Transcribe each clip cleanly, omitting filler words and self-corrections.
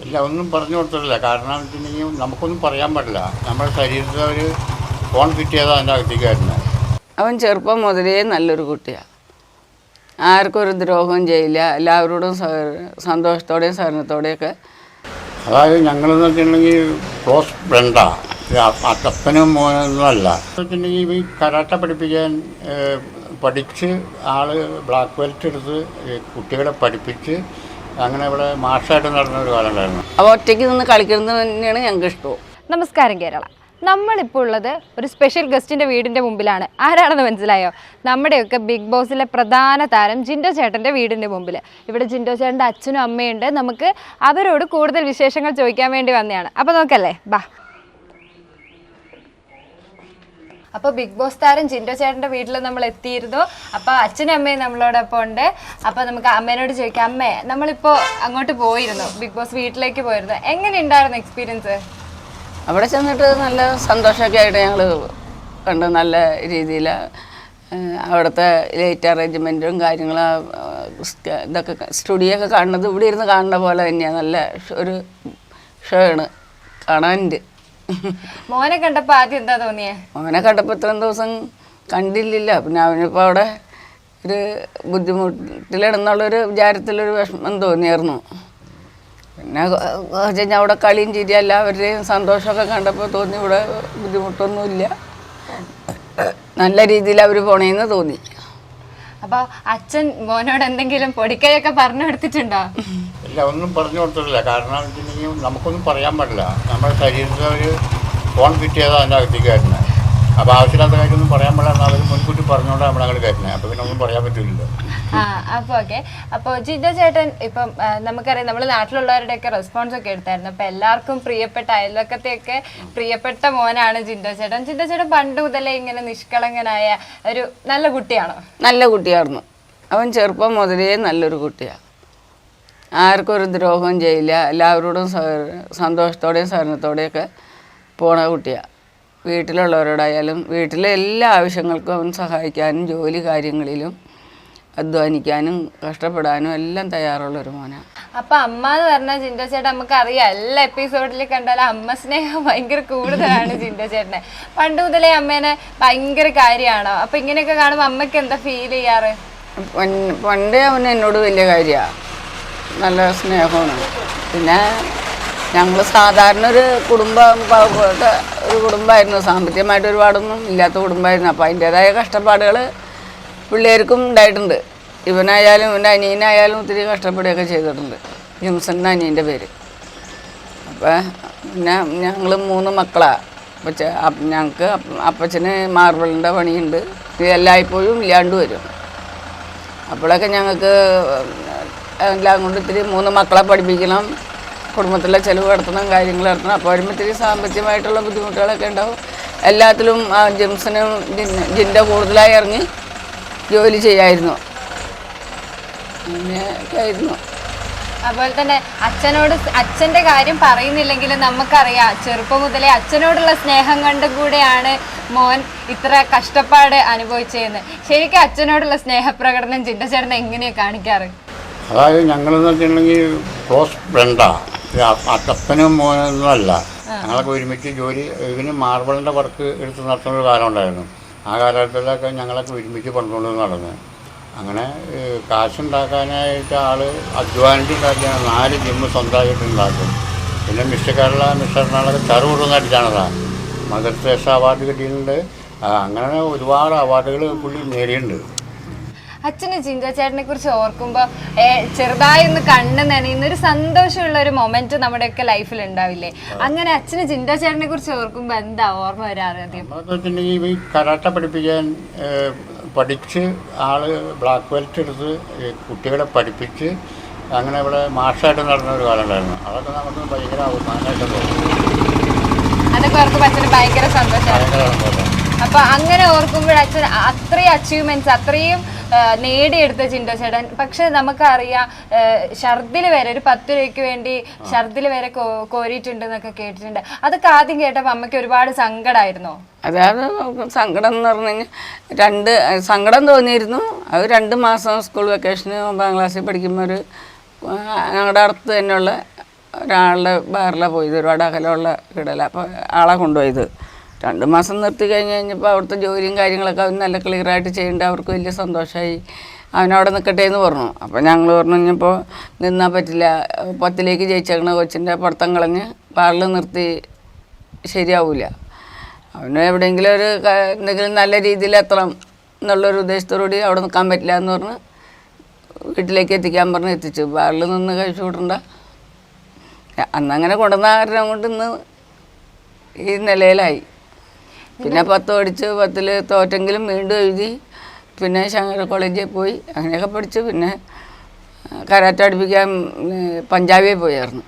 ഇല്ല, ഒന്നും പറഞ്ഞു കൊടുത്തിട്ടില്ല. കാരണം എന്ന് വെച്ചിട്ടുണ്ടെങ്കിൽ നമുക്കൊന്നും പറയാൻ പാടില്ല. നമ്മുടെ ശരീരത്തിൽ ഒരു ഫോൺ ഫിറ്റ് ചെയ്താൽ അതിൻ്റെ അകത്തേക്ക് വരുന്നത്. അവൻ ചെറുപ്പം മുതലേ നല്ലൊരു കുട്ടിയാണ്. ആർക്കും ഒരു ദ്രോഹവും ചെയ്യില്ല. എല്ലാവരോടും സന്തോഷത്തോടെയും സഹനത്തോടെയൊക്കെ. അതായത് ഞങ്ങളെന്ന് വെച്ചിട്ടുണ്ടെങ്കിൽ ക്ലോസ് ഫ്രണ്ടാണ്. അപ്പനും മോനൊന്നുമല്ല. എന്ന് വെച്ചിട്ടുണ്ടെങ്കിൽ ഈ കരാട്ട പഠിപ്പിക്കാൻ പഠിച്ച് ബ്ലാക്ക് ബെൽറ്റ് എടുത്ത് കുട്ടികളെ പഠിപ്പിച്ച് അങ്ങനെ ഇവിടെ മാഷായിട്ട് നടന്ന ഒരു കാലം ഉണ്ടായിരുന്നു. അപ്പോൾ ഒറ്റയ്ക്ക് നിന്ന് കളിക്കുന്നത് തന്നെയാണ് ഞങ്ങൾക്ക് ഇഷ്ടവും. നമസ്കാരം കേരള. നമ്മളിപ്പോൾ ഉള്ളത് ഒരു സ്പെഷ്യൽ ഗസ്റ്റിൻ്റെ വീടിൻ്റെ മുമ്പിലാണ്. ആരാണെന്ന് മനസ്സിലായോ? നമ്മുടെയൊക്കെ ബിഗ് ബോസിലെ പ്രധാന താരം ജിൻഡോ ചേട്ടൻ്റെ വീടിൻ്റെ മുമ്പിൽ. ഇവിടെ ജിൻഡോ ചേട്ടൻ്റെ അച്ഛനും അമ്മയുണ്ട്. നമുക്ക് അവരോട് കൂടുതൽ വിശേഷങ്ങൾ ചോദിക്കാൻ വേണ്ടി വന്നതാണ്. അപ്പോൾ നോക്കല്ലേ, ബാ. അപ്പോൾ ബിഗ് ബോസ് താരം ജിൻഡോ ചേട്ടൻ്റെ വീട്ടിൽ നമ്മൾ എത്തിയിരുന്നു. അപ്പോൾ അച്ഛനും അമ്മയും നമ്മളോടൊപ്പം ഉണ്ട്. അപ്പോൾ നമുക്ക് അമ്മേനോട് ചോദിക്കാം. അമ്മേ, നമ്മളിപ്പോൾ അങ്ങോട്ട് പോയിരുന്നു, ബിഗ് ബോസ് വീട്ടിലേക്ക് പോയിരുന്നു. എങ്ങനെ ഉണ്ടായിരുന്നു എക്സ്പീരിയൻസ്? അവിടെ ചെന്നിട്ട് നല്ല സന്തോഷമൊക്കെ ആയിട്ട് ഞങ്ങൾ കണ്ട്. നല്ല രീതിയിൽ അവിടുത്തെ ലൈറ്റ് അറേഞ്ച്മെൻറ്റും കാര്യങ്ങളും ഇതൊക്കെ സ്റ്റുഡിയോ ഒക്കെ കാണുന്നത് ഇവിടെ ഇരുന്ന് കാണുന്ന പോലെ തന്നെയാണ്. നല്ല ഒരു ഷോ ആണ് കാണാനുണ്ട്. മോനെ കണ്ടപ്പോൾ ആദ്യം എന്താ തോന്നിയേ? മോനെ കണ്ടപ്പോൾ ഇത്രയും ദിവസം കണ്ടില്ല. പിന്നെ അവനിപ്പോൾ അവിടെ ഒരു ബുദ്ധിമുട്ടിലിടുന്നുള്ളൊരു വിചാരത്തിലൊരു വിഷമം തോന്നിയായിരുന്നു. പിന്നെ കഴിഞ്ഞാൽ അവിടെ കളിയും ചിരി എല്ലാവരുടെയും സന്തോഷമൊക്കെ കണ്ടപ്പോൾ തോന്നി ഇവിടെ ബുദ്ധിമുട്ടൊന്നുമില്ല, നല്ല രീതിയിൽ അവർ പോണേന്ന് തോന്നി. അപ്പോൾ അച്ഛൻ മോനോട് എന്തെങ്കിലും പൊടിക്കൈയൊക്കെ പറഞ്ഞു കൊടുത്തിട്ടുണ്ടോ? ഇല്ല, ഒന്നും പറഞ്ഞു കൊടുത്തിട്ടില്ല. കാരണം എന്ന് വെച്ചിട്ടുണ്ടെങ്കിൽ നമുക്കൊന്നും പറയാൻ പാടില്ല. നമ്മുടെ ശരീരത്തിൽ ഒരു ഫോൺ ഫിറ്റ് ചെയ്താൽ അതിൻ്റെ അകത്തേക്ക് വരുന്നത്. അപ്പോൾ ആവശ്യമില്ലാത്ത കാര്യമൊന്നും പറയാൻ പാടില്ല. അവർ മുൻകൂട്ടി പറഞ്ഞുകൊണ്ട് നമ്മളങ്ങനെ കയറ്റുന്നത്. അപ്പോൾ പിന്നെ ഒന്നും പറയാൻ പറ്റില്ലല്ലോ. അപ്പോൾ ഓക്കെ. അപ്പോൾ ജിൻഡോ ചേട്ടൻ ഇപ്പം നമുക്കറിയാം, നമ്മൾ നാട്ടിലുള്ളവരുടെയൊക്കെ റെസ്പോൺസ് ഒക്കെ എടുത്തായിരുന്നു. അപ്പം എല്ലാവർക്കും പ്രിയപ്പെട്ട, അയൽവക്കത്തെയൊക്കെ പ്രിയപ്പെട്ട മോനാണ് ജിൻഡോ ചേട്ടൻ. ജിൻഡോ ചേട്ടൻ പണ്ട് മുതലേ ഇങ്ങനെ നിഷ്കളങ്കനായ ഒരു നല്ല കുട്ടിയാണോ? നല്ല കുട്ടിയായിരുന്നു. അവൻ ചെറുപ്പം മുതലേ നല്ലൊരു കുട്ടിയാണ്. ആർക്കും ഒരു ദ്രോഹവും ചെയ്യില്ല. എല്ലാവരോടും സന്തോഷത്തോടെയും സഹനത്തോടെയൊക്കെ പോണ കുട്ടിയാണ്. വീട്ടിലുള്ളവരോടായാലും വീട്ടിലെ എല്ലാ ആവശ്യങ്ങൾക്കും അവൻ സഹായിക്കാനും ജോലി കാര്യങ്ങളിലും അധ്വാനിക്കാനും കഷ്ടപ്പെടാനും എല്ലാം തയ്യാറുള്ളൊരു മോനാണ്. അപ്പൊ അമ്മ എന്ന് പറഞ്ഞാൽ ജിൻഡോ ചേട്ടൻ നമുക്കറിയാം, എല്ലാ എപ്പിസോഡിൽ കണ്ടാലും അമ്മ സ്നേഹം ഭയങ്കര കൂടുതലാണ് ജിൻഡോ ചേട്ടനെ. പണ്ട് മുതലേ അമ്മേനെ ഭയങ്കര കാര്യമാണോ? അപ്പൊ ഇങ്ങനെയൊക്കെ കാണുമ്പോൾ അമ്മയ്ക്ക് എന്താ ഫീൽ ചെയ്യാറ്? പണ്ടേ അവൻ എന്നോട് വലിയ കാര്യമാണ്, നല്ല സ്നേഹമാണ്. പിന്നെ ഞങ്ങൾ സാധാരണ ഒരു കുടുംബമായിരുന്നു. സാമ്പത്തികമായിട്ട് ഒരുപാടൊന്നും ഇല്ലാത്ത കുടുംബമായിരുന്നു. അപ്പോൾ അതിൻ്റേതായ കഷ്ടപ്പാടുകൾ പിള്ളേർക്കും ഉണ്ടായിട്ടുണ്ട്. ഇവനായാലും ഇവൻ്റെ അനിയനായാലും ഒത്തിരി കഷ്ടപ്പെടുകയൊക്കെ ചെയ്തിട്ടുണ്ട്. ജിംസൺ അനിയൻ്റെ പേര്. അപ്പോൾ പിന്നെ ഞങ്ങൾ 3 മക്കളാണ്. ഞങ്ങൾക്ക് അപ്പച്ചന് മാർബിളിൻ്റെ പണിയുണ്ട്. എല്ലായ്പ്പോഴും ഇല്ലാണ്ട് വരും. അപ്പോഴൊക്കെ ഞങ്ങൾക്ക് എല്ലാം കൊണ്ട് ഇത്തിരി 3 മക്കളെ പഠിപ്പിക്കണം, കുടുംബത്തിലെ ചിലവ് നടത്തണം, കാര്യങ്ങൾ നടത്തണം. അപ്പോൾ വരുമ്പോൾ ഇത്തിരി സാമ്പത്തികമായിട്ടുള്ള ബുദ്ധിമുട്ടുകളൊക്കെ ഉണ്ടാവും. എല്ലാത്തിലും ജിംസനും ജിൻ്റെ കൂടുതലായി ഇറങ്ങി ജോലി ചെയ്യായിരുന്നു. അങ്ങനെയൊക്കെ ആയിരുന്നു. അതുപോലെ തന്നെ അച്ഛൻ്റെ കാര്യം പറയുന്നില്ലെങ്കിലും നമുക്കറിയാം, ചെറുപ്പം മുതലേ അച്ഛനോടുള്ള സ്നേഹം കൊണ്ടും കൂടെയാണ് മോൻ ഇത്ര കഷ്ടപ്പാട് അനുഭവിച്ചതെന്ന്. ശരിക്കും അച്ഛനോടുള്ള സ്നേഹപ്രകടനം ജിൻഡോ ചേട്ടൻ എങ്ങനെയാണ് കാണിക്കാറ്? അതായത് ഞങ്ങളെന്ന് വെച്ചിട്ടുണ്ടെങ്കിൽ ക്ലോസ് ഫ്രണ്ടാണ്. അപ്പനും മോനൊന്നുമല്ല. ഞങ്ങളൊക്കെ ഒരുമിച്ച് ജോലി, ഇതിന് മാർബിളിൻ്റെ വർക്ക് എടുത്ത് നടത്തുന്ന ഒരു കാലം ഉണ്ടായിരുന്നു. ആ കാലഘട്ടത്തിലൊക്കെ ഞങ്ങളൊക്കെ ഒരുമിച്ച് പണിതുകൊണ്ട് നടന്നത്. അങ്ങനെ കാശുണ്ടാക്കാനായിട്ട് അധ്വാനിച്ചുണ്ടാക്കിയാണ് 4 ജിമ്മ് സ്വന്തമായിട്ട് ഉണ്ടാക്കും. പിന്നെ മിസ്റ്റർ കേരള, മിസ്റ്റർ എറണാകുളം ചറുകൂടുന്ന അടിച്ചാണതാണ്. മദർ തെരേസ അവാർഡ് കിട്ടിയിട്ടുണ്ട്. അങ്ങനെ ഒരുപാട് അവാർഡുകൾ പുള്ളി നേടിയിട്ടുണ്ട്. അച്ഛന് ജിൻഡോ ചേട്ടനെ കുറിച്ച് ഓർക്കുമ്പോൾ ചെറുതായി ഒന്ന് കണ്ണ് നനയുന്ന ഒരു സന്തോഷമുള്ള ഒരു മൊമെന്റ് നമ്മുടെയൊക്കെ ലൈഫിൽ ഉണ്ടാവില്ലേ? അങ്ങനെ അച്ഛന് ജിൻഡോ ചേട്ടനെ കുറിച്ച് ഓർക്കുമ്പോൾ എന്താ ഓർമ്മ വരാറ്? ആദ്യം ഈ കരാട്ട പഠിപ്പിക്കാൻ പഠിച്ച് ബ്ലാക്ക് ബെൽറ്റ് എടുത്ത് കുട്ടികളെ പഠിപ്പിച്ച് അങ്ങനെ ഇവിടെ മാഷായിട്ട് നടന്ന ഒരു കാലം ഉണ്ടായിരുന്നു. അതൊക്കെ നമുക്ക് ഭയങ്കര അഭിമാനമായിട്ട് തോന്നി. അതൊക്കെ ഓർക്കുമ്പോൾ അച്ഛന് ഭയങ്കര സന്തോഷമാണ്. അപ്പൊ അങ്ങനെ ഓർക്കുമ്പോൾ അച്ഛൻ അത്രയും അച്ചീവ്മെന്റ്സ് അത്രയും നേടിയെടുത്ത ജിൻഡോ ചേട്ടൻ. പക്ഷെ നമുക്കറിയാം, ഷർദിൽ വരെ ഒരു 10 രൂപയ്ക്ക് വേണ്ടി ഷർദിൽ വരെ കോരിയിട്ടുണ്ടെന്നൊക്കെ കേട്ടിട്ടുണ്ട്. അതൊക്കെ ആദ്യം കേട്ടപ്പോൾ അമ്മയ്ക്ക് ഒരുപാട് സങ്കടമായിരുന്നോ? അതായത് സങ്കടം എന്ന് പറഞ്ഞു കഴിഞ്ഞാൽ സങ്കടം തോന്നിയിരുന്നു. അത് 2 മാസം സ്കൂൾ വെക്കേഷന് 9ാം ക്ലാസ്സിൽ പഠിക്കുമ്പോൾ ഞങ്ങളുടെ അടുത്ത് തന്നെയുള്ള ഒരാളുടെ ബാറിലാണ് പോയത്, ഒരുപാട് അകലമുള്ള കിടല. അപ്പോൾ ആളെ കൊണ്ടുപോയത് 2 മാസം നിർത്തി കഴിഞ്ഞപ്പോൾ അവിടുത്തെ ജോലിയും കാര്യങ്ങളൊക്കെ അവൻ നല്ല ക്ലിയറായിട്ട് ചെയ്യേണ്ട, അവർക്ക് വലിയ സന്തോഷമായി. അവനവിടെ നിൽക്കട്ടെ എന്ന് പറഞ്ഞു. അപ്പോൾ ഞങ്ങൾ പറഞ്ഞു കഴിഞ്ഞപ്പോൾ നിന്നാൽ പറ്റില്ല, 10ലേക്ക് ജയിച്ചേക്കണ കൊച്ചിൻ്റെ പഠിത്തം കളഞ്ഞ് ബാറിൽ നിർത്തി ശരിയാവില്ല, അവന് എവിടെയെങ്കിലും എന്തെങ്കിലും നല്ല രീതിയിൽ എത്തണം എന്നുള്ളൊരു ഉദ്ദേശത്തോടുകൂടി അവിടെ നിൽക്കാൻ പറ്റില്ല എന്ന് പറഞ്ഞ് വീട്ടിലേക്ക് എത്തിക്കാൻ പറഞ്ഞ് എത്തിച്ചു. ബാറിൽ നിന്ന് കഴിച്ചു കൂട്ടണ്ട. അന്നങ്ങനെ കൊണ്ടുവന്ന കാരണം കൊണ്ട് ഇന്ന് ഈ നിലയിലായി. പിന്നെ 10 പഠിച്ച് 10ൽ തോറ്റെങ്കിലും വീണ്ടും എഴുതി, പിന്നെ ശങ്കര കോളേജിൽ പോയി, അങ്ങനെയൊക്കെ പഠിച്ചു. പിന്നെ കരാട്ട പഠിപ്പിക്കാൻ പഞ്ചാബിൽ പോയായിരുന്നു.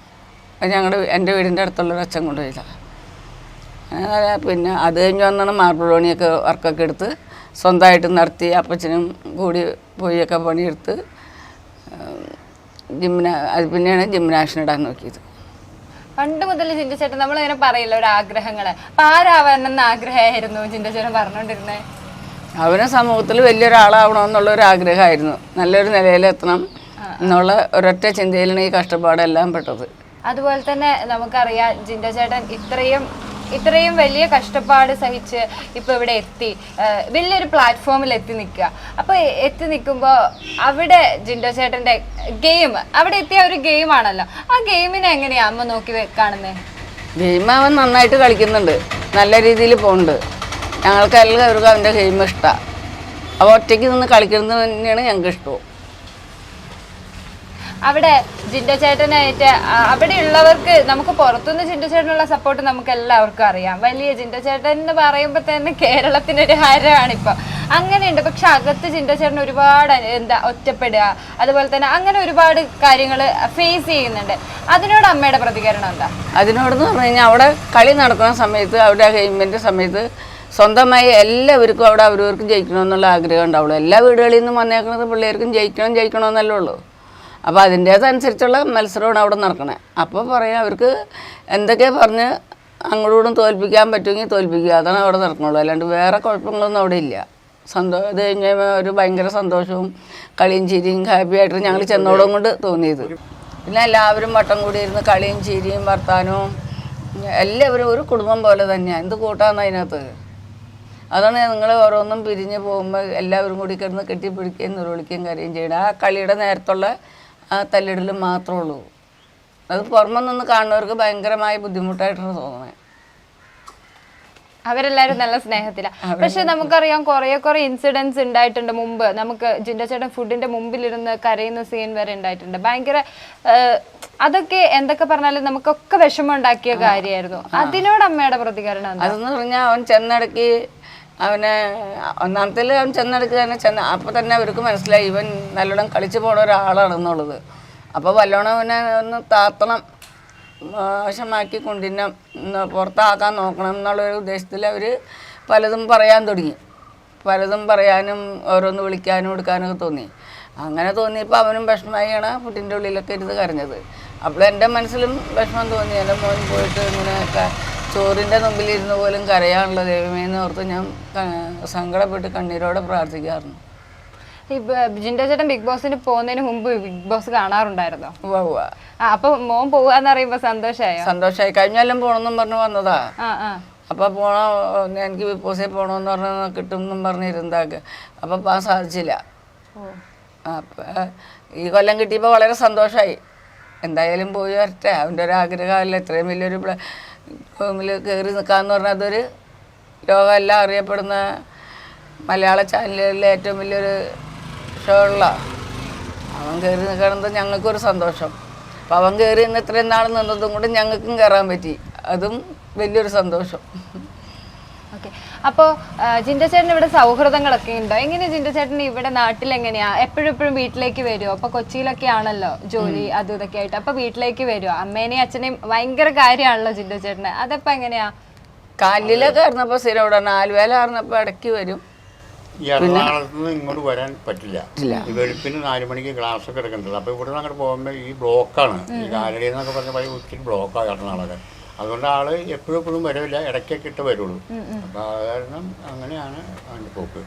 അത് എൻ്റെ വീടിൻ്റെ അടുത്തുള്ളൊരു അച്ഛൻ കൊണ്ടുപോയതാണ്. പിന്നെ അത് കഴിഞ്ഞ് വന്നാണ് മാർബിൾ പണിയൊക്കെ വർക്കൊക്കെ എടുത്ത് സ്വന്തമായിട്ട് നടത്തി, അപ്പച്ചനും കൂടി പോയൊക്കെ പണിയെടുത്ത് അത് പിന്നെയാണ് ജിംനാഷൻ ഇടാൻ നോക്കിയത്. പണ്ട് മുതൽ ജിൻഡോ ചേട്ടൻ നമ്മളിങ്ങനെ പറയില്ല ഒരു ആഗ്രഹങ്ങള്, അപ്പൊ ആരാവണമെന്ന് ആഗ്രഹമായിരുന്നു ജിൻഡോ ചേട്ടൻ പറഞ്ഞോണ്ടിരുന്നേ? അവന് സമൂഹത്തിൽ വലിയൊരാളാവണമെന്നുള്ളൊരു ആഗ്രഹമായിരുന്നു, നല്ലൊരു നിലയിലെത്തണം എന്നുള്ള ഒരൊറ്റ ചിന്തയിലാണ് ഈ കഷ്ടപ്പാടെല്ലാം പെട്ടത്. അതുപോലെ തന്നെ നമുക്കറിയാം ജിൻഡോ ചേട്ടൻ ഇത്രയും വലിയ കഷ്ടപ്പാട് സഹിച്ച് ഇപ്പൊ ഇവിടെ എത്തി, വലിയൊരു പ്ലാറ്റ്ഫോമിൽ എത്തി നിൽക്കുക. അപ്പൊ എത്തി നിൽക്കുമ്പോൾ അവിടെ ജിൻഡോ ചേട്ടന്റെ ഗെയിം, അവിടെ എത്തിയ ഒരു ഗെയിമാണല്ലോ, ആ ഗെയിമിനെ എങ്ങനെയാ അമ്മ നോക്കി കാണുന്നത്? ഗെയിം അവൻ നന്നായിട്ട് കളിക്കുന്നുണ്ട്, നല്ല രീതിയിൽ പോകുന്നുണ്ട്. ഞങ്ങൾക്ക് എല്ലാവർക്കും അവൻ്റെ ഗെയിം ഇഷ്ടമാണ്. അവ ഒറ്റയ്ക്ക് നിന്ന് കളിക്കുന്നത് തന്നെയാണ് ഞങ്ങൾക്ക് ഇഷ്ടവും. അവിടെ ജിൻഡോ ചേട്ടനായിട്ട് അവിടെ ഉള്ളവർക്ക്, നമുക്ക് പുറത്തുനിന്ന് ജിൻഡോ ചേട്ടനുള്ള സപ്പോർട്ട് നമുക്ക് എല്ലാവർക്കും അറിയാം. വലിയ ജിൻഡോ ചേട്ടൻ എന്ന് പറയുമ്പോൾ തന്നെ കേരളത്തിനൊരു ഹരമാണ് ഇപ്പൊ. അങ്ങനെയുണ്ട്. പക്ഷെ അകത്ത് ജിൻഡോ ചേട്ടൻ ഒരുപാട് ഒറ്റപ്പെടുക, അതുപോലെ തന്നെ അങ്ങനെ ഒരുപാട് കാര്യങ്ങൾ ഫേസ് ചെയ്യുന്നുണ്ട്. അതിനോട് അമ്മയുടെ പ്രതികരണം എന്താ? അതിനോടെന്ന് പറഞ്ഞു കഴിഞ്ഞാൽ അവിടെ കളി നടക്കുന്ന സമയത്ത്, അവിടെ ഗെയിമിൻ്റെ സമയത്ത് സ്വന്തമായി എല്ലാവർക്കും അവിടെ അവരവർക്കും ജയിക്കണമെന്നുള്ള ആഗ്രഹം ഉണ്ടാവുള്ളൂ. എല്ലാ വീടുകളിൽ നിന്നും വന്നേക്കുന്നത് പിള്ളേർക്കും ജയിക്കണമെന്നല്ലേ ഉള്ളൂ. അപ്പോൾ അതിൻ്റേതനുസരിച്ചുള്ള മത്സരമാണ് അവിടെ നടക്കണേ. അപ്പോൾ പറയാം, അവർക്ക് എന്തൊക്കെ പറഞ്ഞ് അങ്ങോട്ടും തോൽപ്പിക്കാൻ പറ്റുമെങ്കിൽ തോൽപ്പിക്കുക, അതാണ് അവിടെ നടക്കണുള്ളൂ. അല്ലാണ്ട് വേറെ കുഴപ്പങ്ങളൊന്നും അവിടെ ഇല്ല. ഇത് കഴിഞ്ഞാൽ ഒരു ഭയങ്കര സന്തോഷവും കളിയും ചിരിയും ഹാപ്പിയായിട്ട് ഞങ്ങൾ ചെന്നോടും കൊണ്ട് തോന്നിയത്. പിന്നെ എല്ലാവരും വട്ടം കൂടിയിരുന്ന് കളിയും ചിരിയും വർത്താനവും എല്ലാവരും ഒരു കുടുംബം പോലെ തന്നെയാണ്. എന്ത് കൂട്ടാന്ന് അതിനകത്ത്. അതാണ് നിങ്ങൾ ഓരോന്നും പിരിഞ്ഞ് പോകുമ്പോൾ എല്ലാവരും കൂടി കിടന്ന് കെട്ടിപ്പിടിക്കുകയും നിറവിളിക്കുകയും കരയും ചെയ്യണം. ആ കളിയുടെ നേരത്തുള്ള ആ തല്ലിടലും മാത്രമേ ഉള്ളൂ. അത് പുറമെ നിന്ന് കാണുന്നവർക്ക് ഭയങ്കരമായ ബുദ്ധിമുട്ടായിട്ടാണ് തോന്നുന്നത്. അവരെല്ലാരും നല്ല സ്നേഹത്തിലാണ്. പക്ഷെ നമുക്കറിയാം കുറെ ഇൻസിഡൻസ് ഉണ്ടായിട്ടുണ്ട് മുമ്പ്. നമുക്ക് ജിൻഡോ ചേട്ടൻ ഫുഡിന്റെ മുമ്പിലിരുന്ന് കരയുന്ന സീൻ വരെ ഉണ്ടായിട്ടുണ്ട്. ഭയങ്കര അതൊക്കെ എന്തൊക്കെ പറഞ്ഞാലും നമുക്കൊക്കെ വിഷമം ഉണ്ടാക്കിയ കാര്യമായിരുന്നു. അതിനോട് അമ്മയുടെ പ്രതികരണം? അതെന്ന് പറഞ്ഞാൽ അവൻ ചെന്നിടയ്ക്ക് അവനെ ഒന്നാമത്തിൽ അവൻ ചെന്നിടയ്ക്ക് തന്നെ അപ്പോൾ തന്നെ അവർക്ക് മനസ്സിലായി ഇവൻ നല്ലോണം കളിച്ചു പോണ ഒരാളാണെന്നുള്ളത്. അപ്പോൾ വല്ലോണം അവനെ ഒന്ന് താത്തണം, മോശമാക്കി കൊണ്ടിന്നം, പുറത്താക്കാൻ നോക്കണം എന്നുള്ളൊരു ഉദ്ദേശത്തിൽ അവർ പലതും പറയാൻ തുടങ്ങി. പലതും പറയാനും ഓരോന്ന് വിളിക്കാനും എടുക്കാനൊക്കെ തോന്നി. അങ്ങനെ തോന്നിയപ്പോൾ അവനും വിഷമമായാണ് ഫുഡിൻ്റെ ഉള്ളിലൊക്കെ ഇരുന്ന് കരഞ്ഞത്. അപ്പോൾ എൻ്റെ മനസ്സിലും വിഷമം തോന്നി. എൻ്റെ മോൻ പോയിട്ട് ഇങ്ങനെയൊക്കെ ചോറിൻ്റെ മുമ്പിലിരുന്ന് പോലും കരയാനുള്ള ദൈവമേന്ന് ഓർത്ത് ഞാൻ സങ്കടപ്പെട്ട് കണ്ണീരോടെ പ്രാർത്ഥിക്കാറുണ്ട്. ഈ ജിൻഡോ ചേട്ടൻ ബിഗ് ബോസിന് പോകുന്നതിന് മുമ്പ് ബിഗ് ബോസ് കാണാറുണ്ടായിരുന്നോ? അപ്പൊ മോൻ പോവാന്ന് പറയുമ്പോ സന്തോഷമായി. കഴിഞ്ഞാലും പോണെന്നും പറഞ്ഞു വന്നതാ. അപ്പൊ പോണോ, എനിക്ക് ബിഗ് ബോസിൽ പോണോന്ന് പറഞ്ഞ കിട്ടും എന്നും പറഞ്ഞിരുന്നാക്ക്. അപ്പൊ പോകാൻ സാധിച്ചില്ല. അപ്പൊ ഈ കൊല്ലം കിട്ടിയപ്പോൾ വളരെ സന്തോഷമായി. എന്തായാലും പോയി വരട്ടെ, അവൻ്റെ ഒരു ആഗ്രഹമല്ല. ഇത്രയും വലിയൊരു റൂമിൽ കയറി നിൽക്കാന്ന് പറഞ്ഞാൽ അതൊരു ലോകമെല്ലാം അറിയപ്പെടുന്ന മലയാള ചാനലുകളിലെ ഏറ്റവും വലിയൊരു ഷോ ഉള്ള അവൻ കയറി നിൽക്കണത് ഞങ്ങൾക്കൊരു സന്തോഷം. അപ്പം അവൻ കയറി നിന്ന് ഇത്രയും നാൾ നിന്നതും കൊണ്ട് ഞങ്ങൾക്കും കയറാൻ പറ്റി, അതും വലിയൊരു സന്തോഷം. ഓക്കെ. അപ്പോൾ ജിൻഡോ ചേട്ടൻ ഇവിടെ സൗഹൃദങ്ങളൊക്കെ ഉണ്ടോ? എങ്ങനെയാ ജിൻഡോ ചേട്ടൻ ഇവിടെ നാട്ടിൽ എങ്ങനെയാ? എപ്പോഴും വീട്ടിലേക്ക് വരുമോ? അപ്പൊ കൊച്ചിയിലൊക്കെ ആണല്ലോ ജോലി അതും ഇതൊക്കെ ആയിട്ട്. അപ്പൊ വീട്ടിലേക്ക് വരുമോ? അമ്മേനെയും അച്ഛനെയും ഭയങ്കര കാര്യമാണല്ലോ ജിൻഡോ ചേട്ടന്. അതപ്പോ എങ്ങനെയാ? കാലിലൊക്കെ ആയിരുന്നപ്പോൾ സ്ഥിരം ഇവിടെ, നാലുവേല ആയിരുന്നപ്പോൾ ഇടയ്ക്ക് വരും. ഈ എറണാകുളത്ത് നിന്ന് ഇങ്ങോട്ട് വരാൻ പറ്റില്ല. ഈ വെളുപ്പിന് 4 മണിക്ക് ക്ലാസ് ഒക്കെ എടുക്കേണ്ടത്. അപ്പോൾ ഇവിടെ നിന്ന് അങ്ങോട്ട് പോകുമ്പോൾ ഈ ബ്ലോക്കാണ്. ഈ കാലടി എന്നൊക്കെ പറഞ്ഞാൽ ഒത്തിരി ബ്ലോക്കാണ് എറണാകുളത്ത്. അതുകൊണ്ട് ആള് എപ്പോഴും വരില്ല, ഇടയ്ക്കൊക്കെ ഇട്ട് വരുള്ളൂ. അപ്പോൾ അത് കാരണം അങ്ങനെയാണ് അതിൻ്റെ പോക്ക്.